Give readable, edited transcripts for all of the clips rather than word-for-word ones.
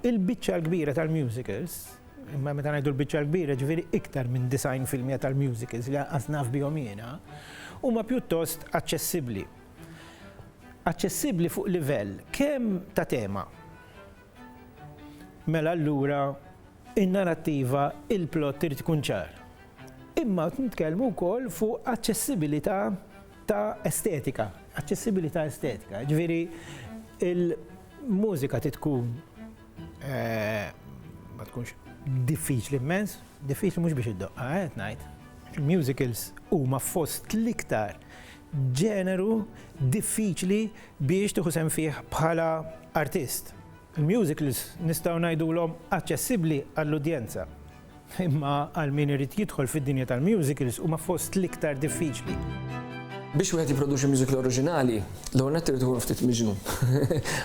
il-biċċa l-kbira tal-musicals, imma meta ngħidu l-biċċa l-kbira ġifieri iktar minn 90% tal-musicals li naf bihom jiena, huma pjuttost aċċessibbli. Aċċessibbli fuq livell kemm ta' tema. Mela allura in-narrattiva, il-plot irid ikun ċar. Imma nitkellmu wkoll fuq aċċessibilità ta' estetika, aċċessibilità estetika. Ġifieri il-mużika tkun ma tkunx diffiċli immens, diffiċli mhux biex iddoqqa qed ngħid. Il-musicals huma fost l-iktar ġeneru diffiċli biex tieħu sehem fih bħala artist. Il-musicals nistgħu ngħidulhom aċċessibbli għall-udjenza. Imma għal min irid jidħol fid-dinja tal-musicals huma fost l-iktar diffiċli. Biex wieħed jipproduċi musical oriġinali, l-ewwel nett irid ikun ftit miġnun.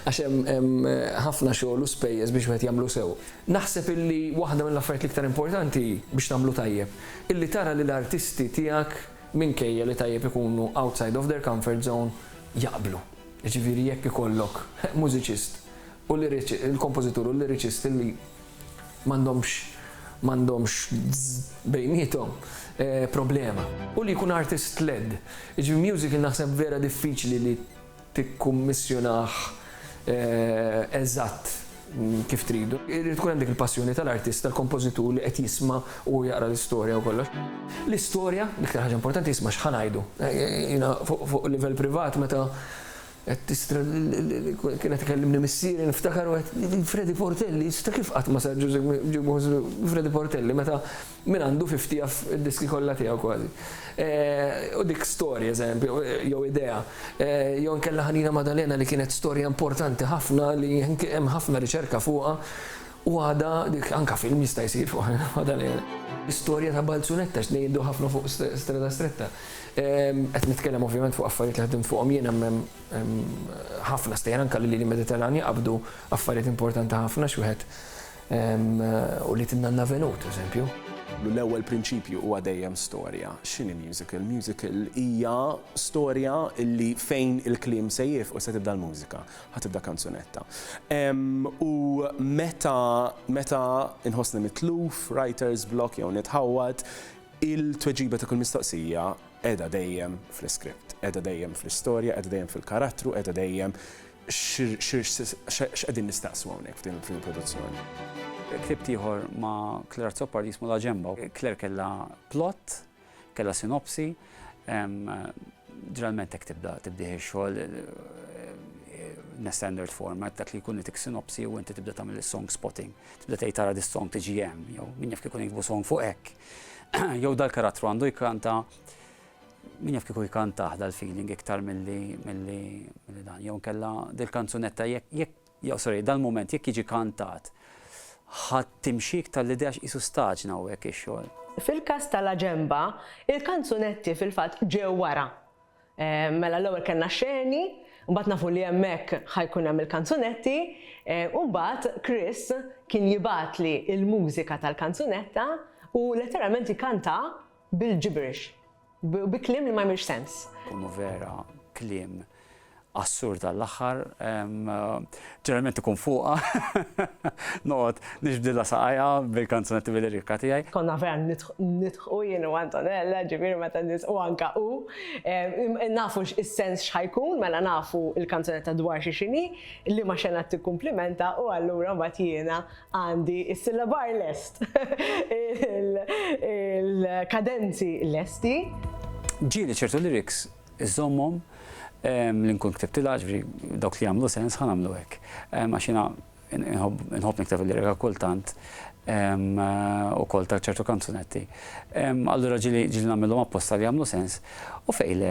Għax hemm ħafna xogħol u spejjeż biex wieħed jagħmlu sew. Naħseb illi waħda mill-affarijiet l-iktar importanti biex tagħmlu tajjeb, illi tara li l-artisti tiegħek minkejja li tajjeb ikunu outside of their comfort zone jaqblu. Jiġifieri jekk ikollok mużiċist u il-kompożitur u l-liriċist li m'għandhomx bejniethom problema. U li jkun artist led. Iġi musical naħseb vera diffiċli li tikkummissjonaħ eżatt kif tridu. Irid tkun hemm dik il-passjoni tal-artist, tal-kompożitur li qed jisma' u jaqra l-istorja u kollox. L-istorja, l-iktar ħaġa importanti jisma' x'ħanajdu. Jiena fuq livell privat meta kienet ikellimni missieri niftakar Freddy Portelli, sta kif qatt ma sar Freddy Portelli meta min għandu 50 id-diski kollha tiegħu kważi. U dik storja eżempju, jew idea. Jew nkella Ħanina Madalena li kienet storja importanti ħafna li hemm ħafna riċerka fuqha u għada dik anke film jista' jsir fuq Ħanina Madalena. L-istorja ta' Balzunetta x'ngħidu ħafna fuq Strada Stretta. Qed nitkellem ovvjament fuq affarijiet li ħdimt fuqhom jien hemm ħafna stejjer anke li Mediterranja qabdu affarijiet importanti ħafna x'wieħed u li tinnanna Venut, eżempju. L-ewwel prinċipju huwa dejjem storja. X'inhi musical? Musical hija storja li fejn il-kliem se jifq u se tibda l-mużika, ħatibda kanzunetta. U meta inħossni mitluf, writer's block jew nitħawwad, il-tweġiba ta' kull mistoqsija qiegħda dejjem fl-iskript, qiegħda dejjem fl-istorja, qiegħda dejjem fil-karattru, qiegħda dejjem x'qegħdin nistaqsu hawnhekk f'din il-produzzjoni. Klip ieħor ma' Claire Zoppard jismu La Ġemba. Claire kellha plot, kellha sinopsi, ġeneralment hekk tibdih ix-xogħol standard format dak li jkun itik sinopsi u inti tibda tagħmel is-song spotting. Tibda tgħid tara dis-song tiġi hemm, jew min jaf kieku jkbu song fuq hekk. Jew dal-karattru għandu jkanta min jaf kieku jkanta dal-feeling iktar milli dan. Jew nkella dil-kanzunetta dal-mument jekk jiġi kantat ħadd timxik tal-idea x'isu staġna u hekk ix-xogħol. Fil-każ ta' La Ġemba, il-kanzunetti fil-fatt ġew wara. Mela l-ewwel kellna xeni, mbagħad nafu li hemmhekk ħajkun hemm il-kanzunetti, u mbagħad Chris kien jibatli l-mużika tal-kanzunetta u letteralment ikanta bil-gibberish, bi kliem li ma jmilx sens. Kunu vera kliem assurd tal-aħħar, ġeneralment ikun fuqha, noqgħod nixbdilha saqajja bil-kanzunetti bil-lirika tiegħi. Konna vera nidħu jien u Antonella, ġifieri meta nisqu anke hu, nafu is-sens x'ħajkun, mela nafu l-kanzunetta dwar xi xini, li ma xena tikkumplimenta u allura mbagħad jiena għandi is-sillabar lest, il-kadenzi lesti. Ġieli ċertu lyrics iżommhom li nkun ktibtilha ġifieri dawk li jagħmlu sens ħa nagħmlu hekk. Għax jiena inħobb niktab il-lirika kultant ukoll ta' ċertu kanzunetti. Allura ġieli nagħmilhom apposta li jagħmlu sens u fejn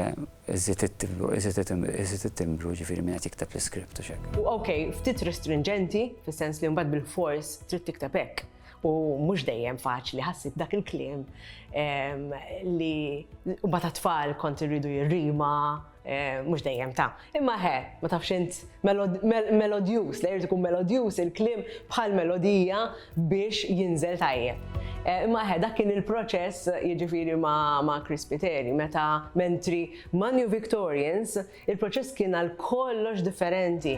iżid it-timbru ġifieri min qed jikteb l-iskript u x'hekk. Okej, ftit restringenti fis-sens li mbagħad bil-fors trid tikteb hekk. U mhux dejjem faċli ħassib dak il-kliem li mbagħad tfal kont irridu jirrima mhux dejjem ta'. Imma ma tafx int melodjus, li jrid ikun melodjus il-kliem bħal melodija biex jinżel tajjeb. Imma dak kien il-proċess jiġifieri ma' Chris Piteri, mentri ma' New Victorians il-proċess kien għal kollox differenti.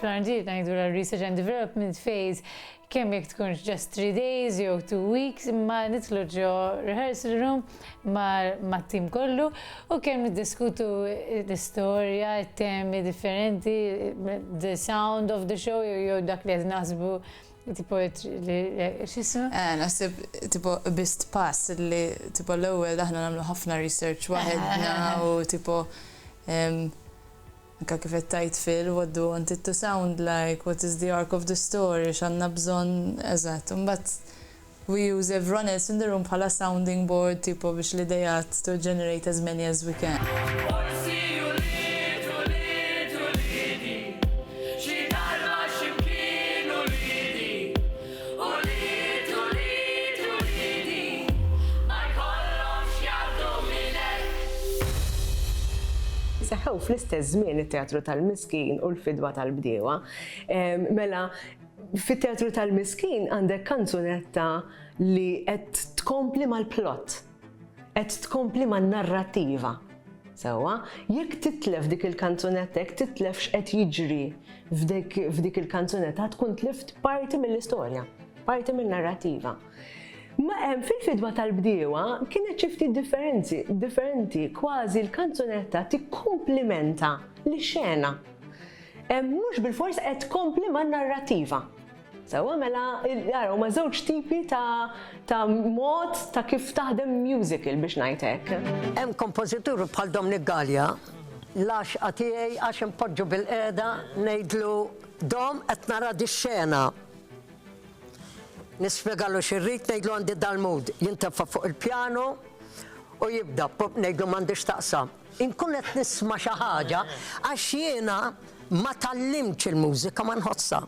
Fl-R&D ngħidu research and development phase kemm jekk tkun just 3 days jew 2 weeks imma nidħlu ġo rehearsal room mat-tim kollu u kemm niddiskutu l-istorja, it-temi differenti, the sound of the show jew dak li qed naħsbu tipo x'ismu? Naħseb tipo best pass li tipo l-ewwel aħna nagħmlu ħafna research waħedna u tipo anka kif qed tajt fil what do you want it to sound like, what is the arc of the story, x'għandna bżonn eżatt. Imbagħad we use everyone else in the room bħala sounding board tipo biex l-idejat to generate as many as we can. Seħħew fl-istess żmien it-Teatru tal-Miskin u l-Fidwa tal-Bdiewa. Mela, fit-Teatru tal-Miskin għandek kanzunetta li qed tkompli mal-plott, qed tkompli man-narrattiva. Sewwa, jekk titlef dik il-kanzunetta, jekk titlef x'qed jiġri f'dik il-kanzunetta, tkun tlift parti mill-istorja, parti mill-narrattiva. Ma hemm fil-Fidwa tal-Bdiewa kienet xi ftit differenti, kważi l-kanzunetta tikkumplimenta l-xena. Mhux bil-fors qed tkompli man-narrattiva. Sewwa mela jaraw ma' żewġ tipi ta' mod ta' kif taħdem musical biex ngħid hekk. Hemm kompożitur bħal Dominic Gallia l-għaxqa tiegħi għax impoġġu bil-qiegħda ngħidlu Dom qed nara dix-xena. Nispjegalu xirrit ngħidlu għandi dal-mood, jintefa' fuq il-pjano u jibda pop ngħidlu m'għandix taqsam. Inkun qed nisma' xi ħaġa għax jiena ma tallimx il-mużika ma nħossha.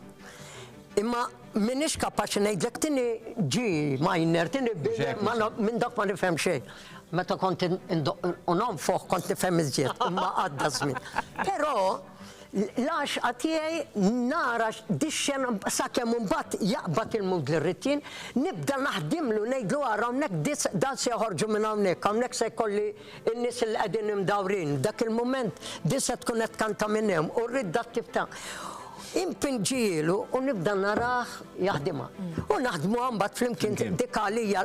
Imma minix kapaċi ngħidlek tieni G minor, tieni minn dak ma nifhem xejn. Meta kont unhom fuq kont nifhem iżjed, imma għadda żmien. Però l-għaxqa tiegħi nara dix-xena sakemm imbagħad jaqbad il-mood li rrid nibda naħdimlu ngħidlu ara hawnhekk dan se joħorġu minn hawnhekk se jkolli n-nies li qegħdin imdawrin. Dak il-mument din se tkun qed kanta minn hemm u rrid dak kif ta' impinġielu u nibda narah jaħdimha. U naħdmu mbagħad flimkien dik għalija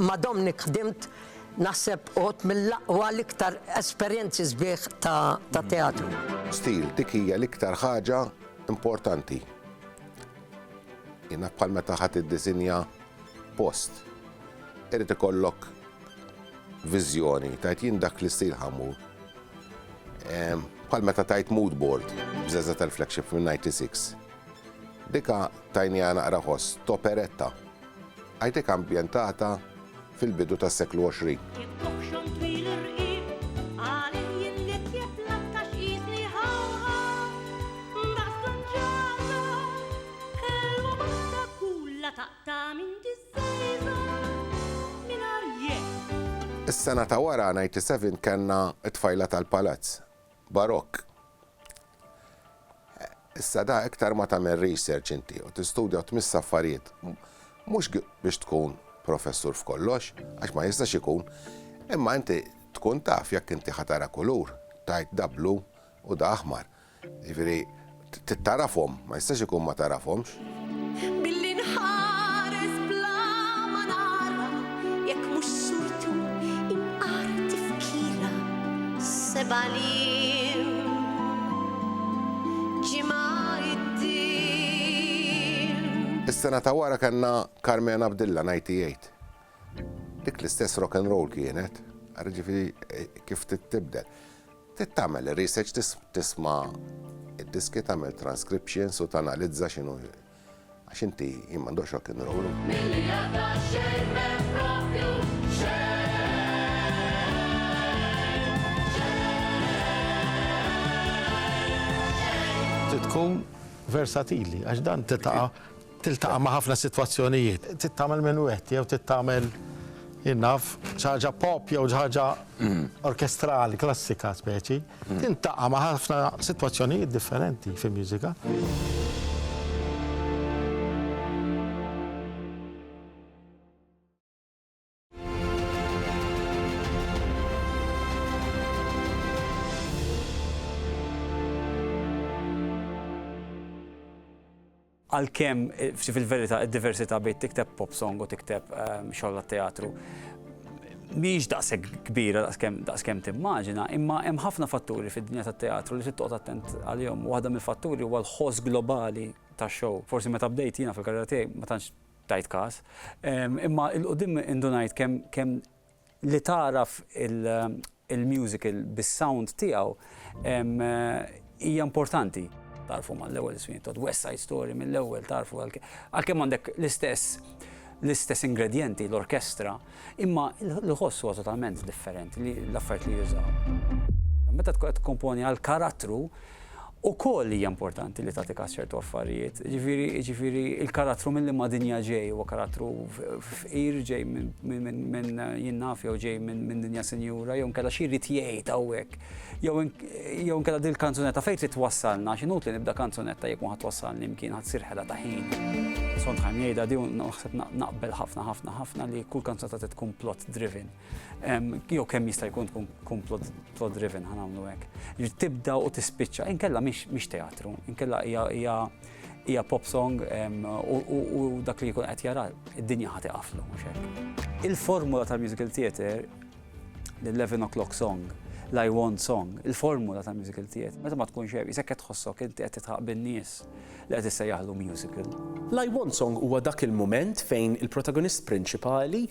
ma' Dominic ħdimt naħseb uħut mill-laqwa l-iktar esperjenzi sbieħ ta' teatru. Stil, dik hija l-iktar ħaġa importanti. Jiena bħal meta ħadd iddisinja post. Irid ikollok viżjoni, tajt jien dak li stil ħamur. Bħal meta tajt mood board bżeża tal-flagship minn 96. Dika tajni naqra ħoss toperetta. Għajtek ambjentata fil-bidu tas-seklu 20. Is-sena ta' wara 97 kellna t-tfajla tal-palazz, barokk. Issa da iktar ma tagħmel research inti u tistudja u tmiss affarijiet. Mhux biex tkun professur f'kollox, għax ma jistax ikun, imma inti tkun taf jekk inti ħatara kulur, tajt da blu u da aħmar. Jiġifieri tittarafhom, ma jistax ikun ma tarafhomx. Billi nħares bla ma nara, jekk mhux surtu inqar tifkira sebalim ġimgħa Is-sena ta' wara kellna Carmen Abdilla 98. Dik l-istess rock and roll kienet, ġifieri kif tibdel. Tittamel research tisma' id-diski tagħmel transcriptions u tanalizza x'inhu għax inti jien m'għandux rock and roll. Milli jadda xejn m'hemm proprju xejn. Tkun versatili għax dan tiltaqa' ma' ħafna sitwazzjonijiet. Tittamel minn wieħed jew tittamel innaf ħaġa pop jew ħaġa orkestrali, klassika speċi. Tintaqa' ma' ħafna sitwazzjonijiet differenti fil-mużika. għalkemm fil-verità id-diversità bejn tikteb pop song u tikteb xogħol teatru mhix daqshekk kbira daqskemm timmaġina, imma hemm ħafna fatturi fid-dinja tat-teatru li tittoqgħod attent għalihom. Waħda mill-fatturi huwa l-ħoss globali tax-show. Forsi meta bdejt jiena fil-karriera tiegħi ma tantx tajt każ, imma il-qudiem indunajt kemm li taraf il-musical bis-sound tiegħu hija importanti. Tarfu mal-ewwel ismijiet ta' West Side Story mill-ewwel tarfu għalkemm għandek l-istess ingredienti, l-orkestra, imma l-ħoss huwa totalment differenti l-affarijiet li jużaw. Meta tkomponi għal karattru, ukoll hija importanti li tagħti każ ċertu affarijiet. Ġifieri il-karattru mill-liema dinja ġej huwa karattru fqir ġej minn jien naf jew ġej minn dinja sinjura jew nkella xi jrid jgħid hawnhekk. Jew nkella din il-kanzunetta fejn trid twassalna għax inutli nibda kanzunetta jekk ma ħatwassalni imkien ħadsir ħela ta' ħin. Sondheim jgħidha di naħseb naqbel ħafna li kull kanzunetta trid tkun plot driven. Jew kemm jista' jkun tkun plot driven ħanagħmlu hekk. Tibda u tispiċċa, inkella mhix teatru, inkella hija pop song u dak li jkun qed jara id-dinja ħad iqaflu mhux hekk. Il-formula tal-musical theatre l'11 o'clock song, l-I Want song, il-formula tal-musical theatre, meta ma tkunx hemm, isek qed tħossok inti qed titħaq bin-nies li qed issejjaħlu musical. L-I Want song huwa dak il-mument fejn il-protagonist prinċipali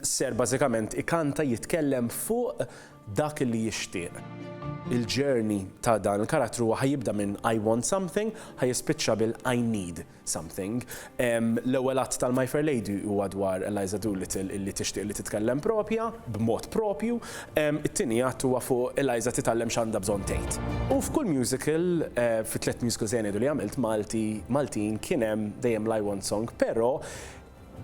ser bażikament ikanta jitkellem fuq dak li jixtieq. Il-journey ta' dan il-karattru ħajibda minn I want something, ħajispiċċa bil-I need something. L-ewwel att tal-My Fair Lady huwa dwar Eliza Doolittle illi tixtieq li titkellem propja, b'mod propju. It-tieni att huwa fuq Eliza titgħallem x'għandha bżonn tgħid. U f'kull musical, fi 3 musicals jgħidu li għamilt Maltin kien hemm dejjem l-I want song, però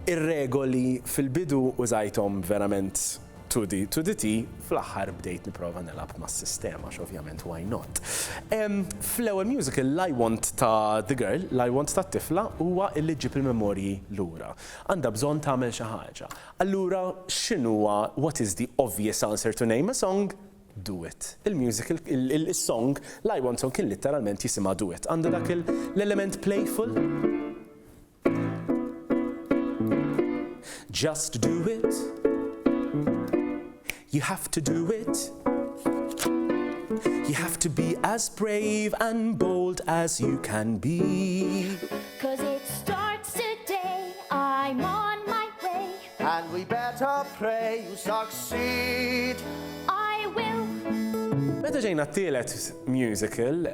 ir-regoli fil-bidu użajthom verament to the T, fl-aħħar bdejt nipprova nilab mas-sistema, ovvjament why not. Fl-ewwel musical l-I Want ta' The Girl, l-I Want ta' tifla huwa illi ġib il-memorji lura. Għandha bżonn tagħmel xi ħaġa. Allura x'inhuwa what is the obvious answer to name a song? Do it. Il-musical, il-song, l-I Want song kien literalment jisimha Do It. Għandu dak l-element playful. Just do it. You have to do it. You have to be as brave and bold as you can be. 'Cause it starts today, I'm on my way. And we better pray you succeed. I will. Meta ġejna t-tielet musical,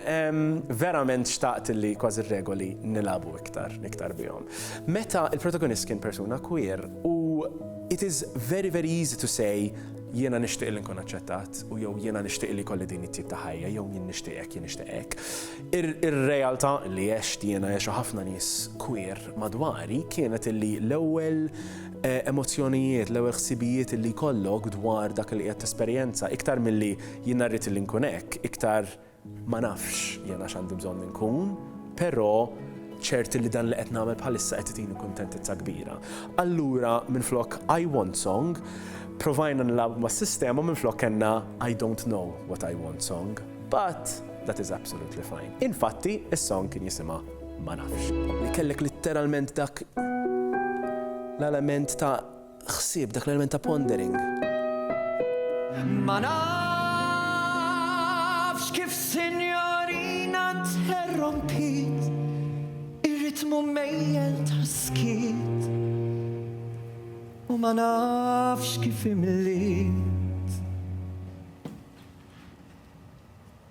verament xtaqt li kważi regoli nilabu iktar bihom. Meta il-protagonist kien persuna queer u it is very, very easy to say jiena nixtieq li nkun aċċettat u jew jiena nixtieq li kolli din it-tip ta' ħajja jew jien nixtieqek. Ir-realtà li għext jiena għexu ħafna nies queer madwari kienet illi l-ewwel emozzjonijiet, l-ewwel ħsibijiet illi jkollok dwar dak li qed tesperjenza iktar milli jiena rrid li nkun hekk, iktar ma nafx jiena x'għandi bżonn nkun, però ċerti li dan li qed nagħmel bħalissa qed titini kuntentizza kbira. Allura minflok I Want song provajna nilagħbu mas-sistema minflok kellna I Don't Know What I Want song, but that is absolutely fine. Infatti, is-song kien jisimha Ma nafx. Li kellek litteralment dak l-element ta' ħsieb, dak l-element ta' pondering. Ma nafx kif sinjorina interrompit ir-ritmu mejjel ta' skit u ma nafx kif imliet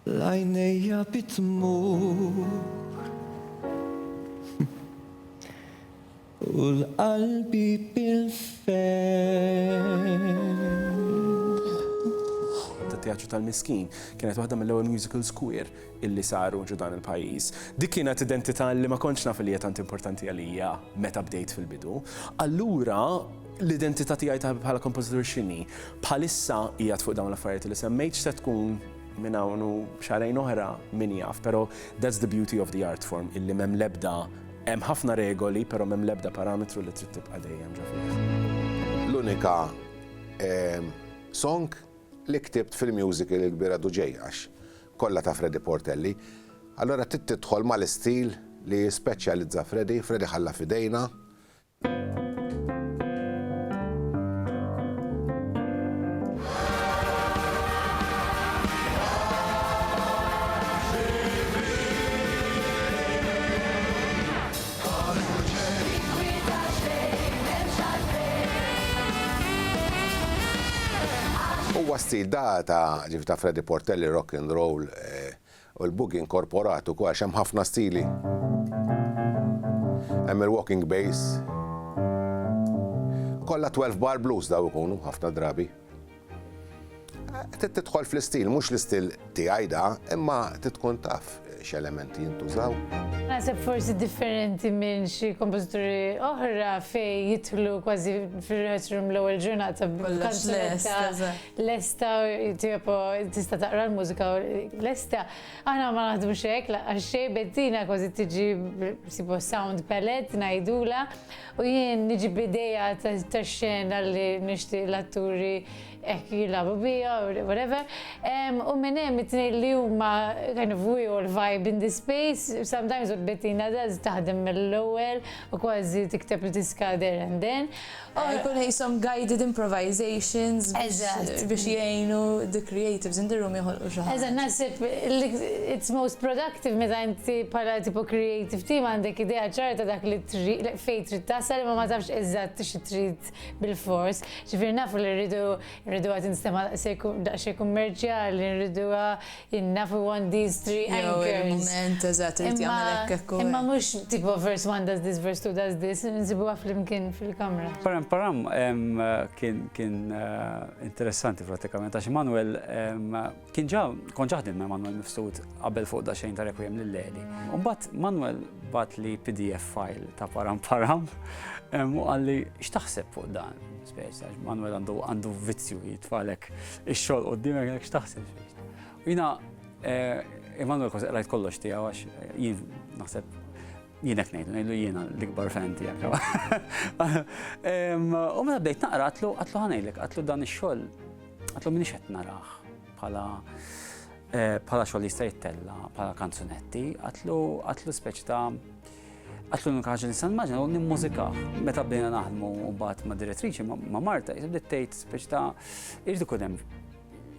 l-għajnejja bitmur u l-qalbi bil-fer. Teatru tal-Miskin kienet waħda mill-ewwel musicals queer illi saru ġu dan il-pajjiż. Dik kienet identità li ma kontx naf li hija tant importanti għalija meta bdejt fil-bidu. Allura l-identità tiegħi bħala kompożitur x'inhi bħalissa hija fuq dawn l-affarijiet li semmejt se tkun minn hawn xarejn oħra min jaf, però that's the beauty of the art form illi m'hemm l-ebda hemm ħafna regoli, però m'hemm l-ebda parametru li trid tibqa' dejjem ġo fih. L-unika song li ktibt fil-musical il-kbira Duġej għax kollha ta' Freddie Portelli, allora tidħol mal-istil li jispeċjalizza Freddy ħalla fidejna. Huwa stil ta' Freddy Portelli rock and roll u l-boogie inkorporatu kwa xem ħafna stili. Hemm il-walking bass. Kollha 12 bar blues daw ikunu ħafna drabi. Tidħol fl-istil, mhux l-istil tiegħi da, imma tkun taf x'elementi jintużaw. Naħseb forsi differenti minn xi kompożituri oħra fej jidħlu kważi fir-rehearsal room l-ewwel ġurnata b'kanzunetta lesta tipo tista' taqra l-mużika lesta. Aħna ma naħdmux hekk għax xejn Bettina kważi tiġi sibu sound palette ngħidula u jien niġi b'idea tax-xena li nixtieq l-atturi hekk jilabu bija or whatever. U minn hemm it-tnejn li huma kind of we all vibe in the space. Sometimes what Bettina does taħdem mill-ewwel u kważi tikteb li tiskader and then. Jkun jisom guided improvisations biex jgħinu the creatives in the room jħolqu xi ħaġa. Eżatt, naħseb it's most productive meta inti bħala tipo creative team għandek idea ċarta dak li fejn trid tasal imma ma tafx eżatt xi trid bil-fors. Ġifieri nafu li rridu għad instema daqxie kummerċjali, rridu nafu one these three anchors. Moment, eżatt, rrid jagħmel hekk. Imma mhux tipo verse 1 does this, verse 2 does this, nsibuha flimkien fil-kamra. Param kien interessanti pratikament, għax Manuel kien kon ġaħdin ma' Manuel Mifsud qabel fuq da xejn ta' Requiem lil-Leli. Mbagħad Manuel bat li PDF file ta' Param u għalli x'taħseb fuq dan. Manuel għandu vizzju jitfalek ix-xogħol quddiemek x'taħseb. U jiena Manuel rajt kollox tiegħu għax jien naħseb jienek ngħidu jiena l-ikbar fan tiegħek. U meta bdejt naqra għatlu ħanejlek, għatlu dan ix-xogħol, għatlu minix qed narah bħala xogħol jista' jittella, bħala kanzunetti, għatlu speċi ta' għatlu n-kaġa li san-maġna u nimmużika. Meta bdejna naħdmu u bat ma' direttriċi ma' Marta, jisibdet tgħid speċi ta' irridu kudem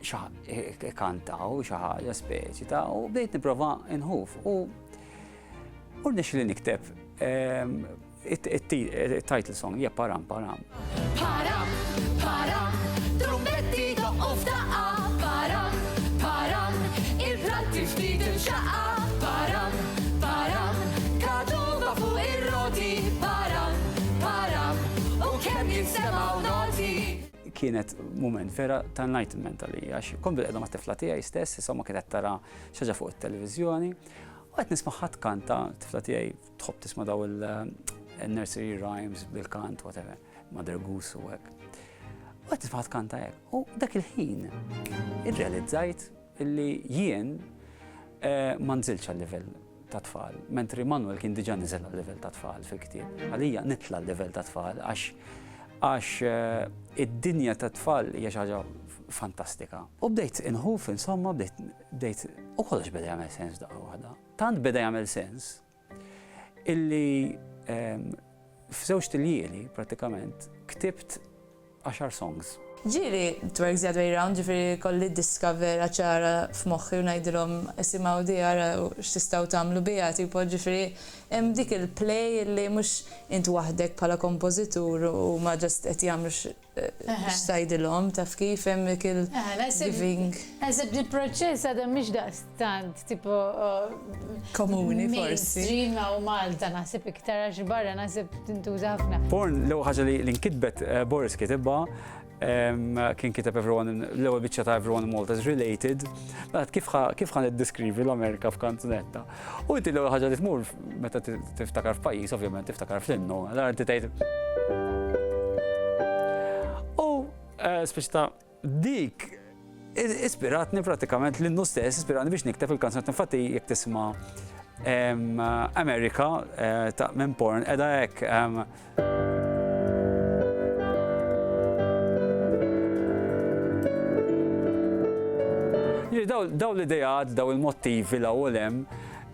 kantaw xi ħaġa speċi ta' u bdejt nipprova inħuf. U rnexxi li nikteb it-title song hija Param. Param, trumbetti toqqu f'daqqa. Param, il-pratti ftit inxaqqa. Param, kaduba fuq ir-roti. Param, u kemm jinsemgħu noti. Kienet mument vera ta' enlightenment għalija għax kont bil-qiegħda ma' tifla tiegħi stess, insomma kienet tara xi ħaġa fuq it-televiżjoni. Għet nisma ħadd kanta, tifla tiegħi tħobb tisma' daw il-nursery rhymes bil-kant, whatever, Mother Goose u hekk. U għet nisma' ħadd kanta hekk. U dak il-ħin irrealizzajt illi jien ma nżilx għal-livell ta' tfal, mentri Manuel kien diġà niżel għal-livell ta' tfal fil-ktieb. Għalija nitla l-livell ta' tfal għax id-dinja ta' tfal hija xi ħaġa fantastika. U bdejt inħuf, insomma, bdejt u kollox beda jagħmel sens daqqa waħda. Tant beda jagħmel sens illi f'żewġ tiljieli pratikament ktibt 10 songs. Ġiri, it works the other way around, ġifiri kolli discover ċara f'moħħi u ngħidilhom isimgħu di ara x'tistgħu tagħmlu biha, tipo ġifiri hemm dik il-play li mhux int waħdek bħala kompożitur u ma ġast qed jagħmlu x'tgħidilhom taf kif hemm dik il-giving. Naħseb il-proċess għadha mhix daqstant tipo komuni forsi. Mainstream u Malta naħseb iktar għax barra naħseb tintuża ħafna. Porn l-ewwel ħaġa li nkitbet Boris kitibha kien kiteb l-ewwel biċċa ta' Everyone in Malta is Related. Kif ħan iddeskrivi l-Amerika f'kanzunetta. U inti l-ewwel ħaġa li tmur meta tiftakar f'pajjiż, ovvjament tiftakar fl-innu. Allura inti tgħid. U speċi ta' dik ispiratni pratikament l-innu stess, ispiratni biex nikteb il-kanzunetta. Infatti jekk tisma' Amerika ta' minn Porn qiegħda hekk. Daw l-idejat, daw il-motivi l-ewwel hemm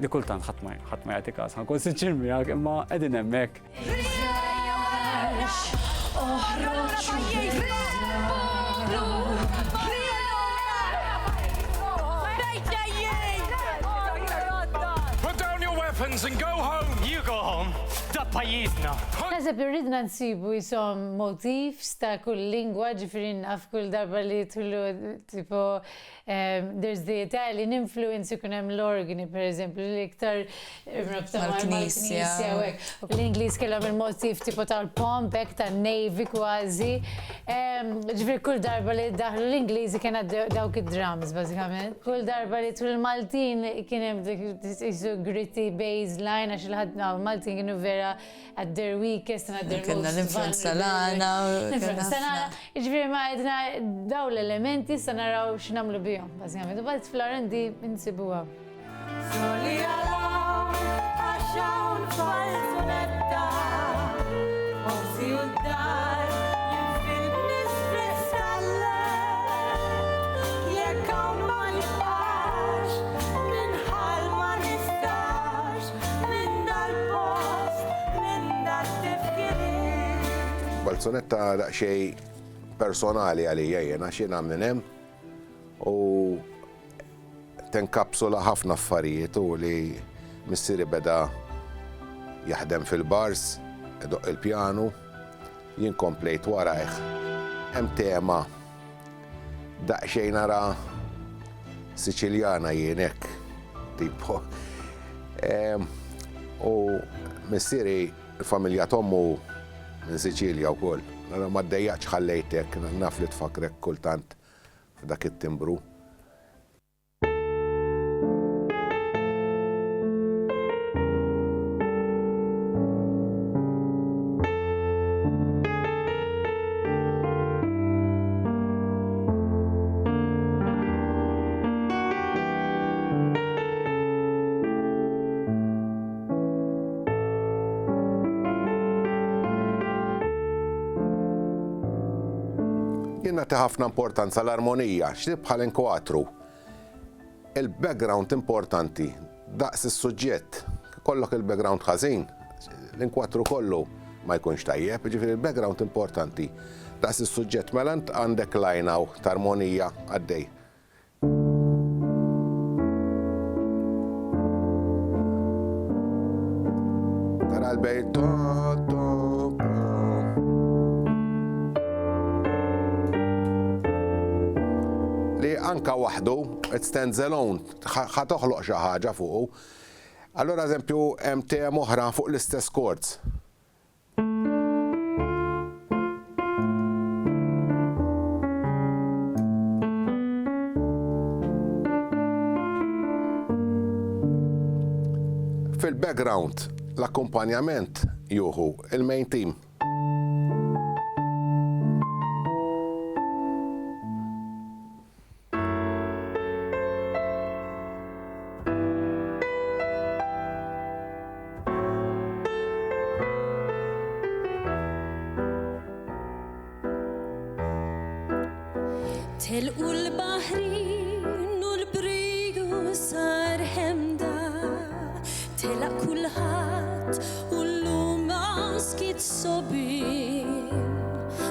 li kultant ħadd ma jagħti każ. Ħankun sinċir miegħek imma qegħdin hemmhekk. Put down your weapons and go home. You go home. Da pajjiżna. Naħseb irridna nsibu jisom motifs ta' kull lingwa, ġifieri naf kull darba li tullu tipo there's the Italian influence ikun hemm l-organi pereżempju li iktar mal-Knisja u hekk. L-Ingliż kellhom il-motiv tipo tal-pomp hekk tan-navy kważi. Ġifieri kull darba li daħlu l-Ingliżi kien dawk id-drums bażikament. Kull darba li tul il-Maltin kien hemm gritty baseline għax il-Maltin kienu vera at their weakest and at their most Kenna l-influenza l-għana. Ġifieri ma għedna daw l-elementi sa naraw x'namlu bihom, bażikament. U bad fl-R&D insibuha. Soli għalaw, għaxawn falzunetta, Mowsi u d-dar, jinfidni s-fressallet, jekk hawn ma nibqax, minħal ma nistax, minn dal-post, minn dal-tifkirin. Balzunetta daqxej personali għalija jena xina minn hemm u tenkapsula ħafna affarijiet u li missieri beda jaħdem fil-bars, edoq il-pjanu, jien komplejt warajh. Hemm tema daqxej nara Siċiljana jien hekk tipo. U missieri il-familja tommu minn Siċilja wkoll. Nara ma ddejjaqx ħallejtek, naf li tfakrek kultant f'dak it-timbru. Nagħti ħafna importanza l-armonija, x'tib bħal inkwatru. Il-background importanti, daqs is-suġġett, kollok il-background ħażin, l-inkwatru kollu ma jkunx tajjeb, ġifieri il-background importanti, daqs is-suġġett mela għandek lajnaw ta' armonija għaddej. Tara l-bejt anka waħdu, it stands alone, ħatoħloq xi ħaġa fuqu. Allura eżempju hemm tema oħra fuq l-istess chords. Fil-background, l-akkumpanjament juhu il-main team. Telqu l-baħrin u l-brigu sar ħemda, telaq kulħadd u l-luma skit sobin.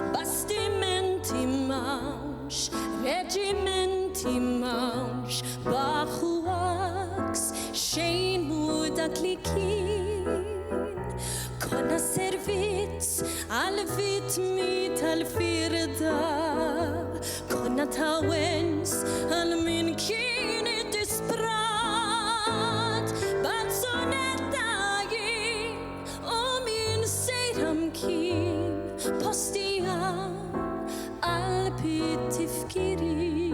Bastimenti mawx, reġimenti mawx, baħu waks, xejn mu dak li kien. Konna servizz għal-vitmi tal-firda, konna tawens għal-min kien id-disprat. Bazzonetta jien u min sejram kien postija għal-bit tifkiriet.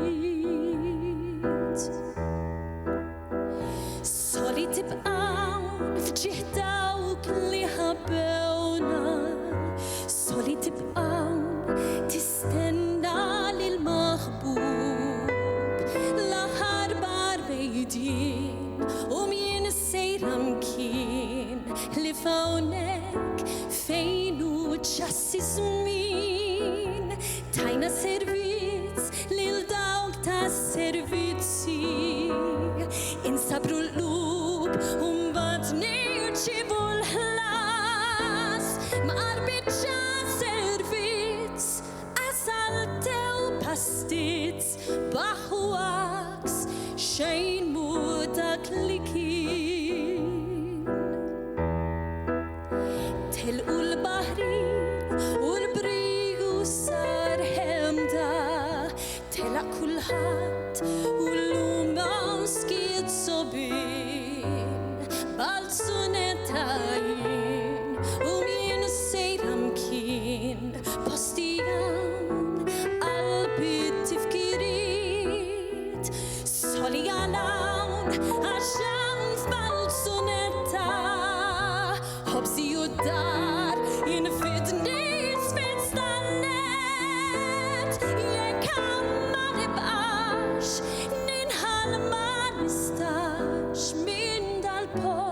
Soli tibqaw fġieħ dawk li ħabbewna, soli tibqaw tistenna lil-maħbub l-aħħar bar bejdin u min sejram kien li fawnek fejn u ċassi żmien. Tajna servizz lil dawk tas servizzi, insabru l-qlub xejn mu dak li kien. Telqu l-baħrin u l-brigu sar ħemda, telaq kulħadd u l-lum hawn skiet sobin, balzunetta jien u min sejra mkien, posti hawn qalbi tifkiriet, soli għalawn għaxan f'balzunetta, ħobsi u dar infidniet sfitztannet, jekk hawn ma nibqax ninħal ma nistax minn dal-post.